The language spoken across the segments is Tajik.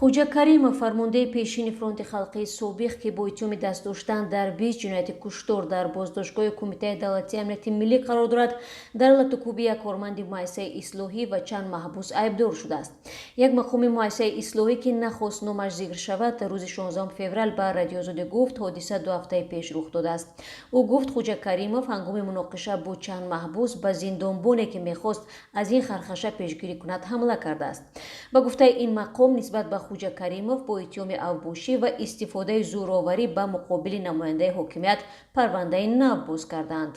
خوجا каримов фармондаи пешини фронти халқии собиқ ки бо иттиҳоми даст доштан дар 20 ҷинояти куштор дар боздоштгоҳи кумитаи давлатии амнияти миллӣ қарор дорад, дар латукуби як корманди муассисаи ислоҳӣ ва чанд маҳбус айбдор шудааст. Як мақоми муассисаи ислоҳӣ ки нахост номаш зикр шавад, дар рӯзи 16 феврал ба радиоозодӣ гуфт ҳодиса 2 ҳафтаи пеш рух додааст. Ӯ гуфт Хуҷа каримов ҳангоми муноқиша бо чанд маҳбус ба зиндонбоне ки мехост аз ин хархаша пешгирӣ кунад ҳамла кардааст. Ба гуфтаи ин мақом нисбат ба Хуҷа каримов бо иттиҳоми авбошӣ ва истифодаи зӯроварӣ ба муқобили намояндаи ҳокимият парвандаи нав боз карданд.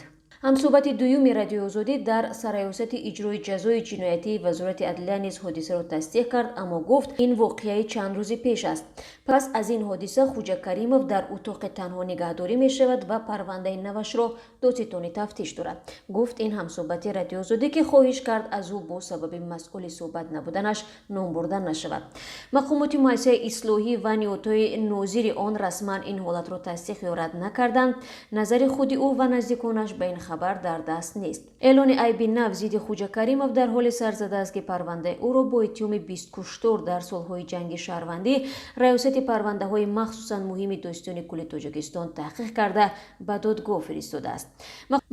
ҳамсӯҳбати дуюми радиоозодӣ дар сараёсати иҷрои ҷазои ҷиноятии вазорати адлия низ ҳодисаро тасдиқ кард, аммо гуфт ин воқеаи чанд рӯзи пеш аст. Пас аз ин ҳодиса Хуҷа каримов дар утоқи танҳо нигаҳдорӣ мешавад ва парвандаи навашро додситони тафтиш дорад. Гуфт ин ҳамсӯҳбати радиоозодӣ ки хоҳиш кард аз ӯ бо сабаби масъули суҳбат набуданаш ном бурда нашавад. Мақомоти муассисаи ислоҳӣ ва ниҳодҳои нозири он расман ин ҳолатро тасдиқ ё рад накарданд. Назари худи ӯ ва наздиконаш ба ин хабар дар даст нест. Эълони айби нав зидди Хуҷа каримов дар ҳоли сар задааст ки парвандаи ӯро бо иттиҳоми 20 куштор дар солҳои ҷанги шаҳрвандӣ раёсати парвандаҳои махсусан муҳими Доистони кулли Тоҷикистон таҳқиқ карда ба додгоҳ фиристодааст.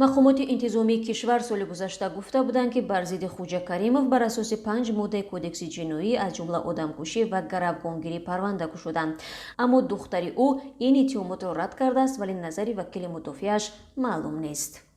Мақомоти интизомии кишвар соли гузашта гуфта буданд ки бар зидди Хуҷа каримов бар асоси 5 моддаи кодекси ҷиноӣ аз ҷумла одамкушӣ ва гаравгонгирӣ парванда кушоданд. Аммо духтари ӯ ин иттиҳомотро рад кардааст, вале назари вакили мудофиааш маълум нест.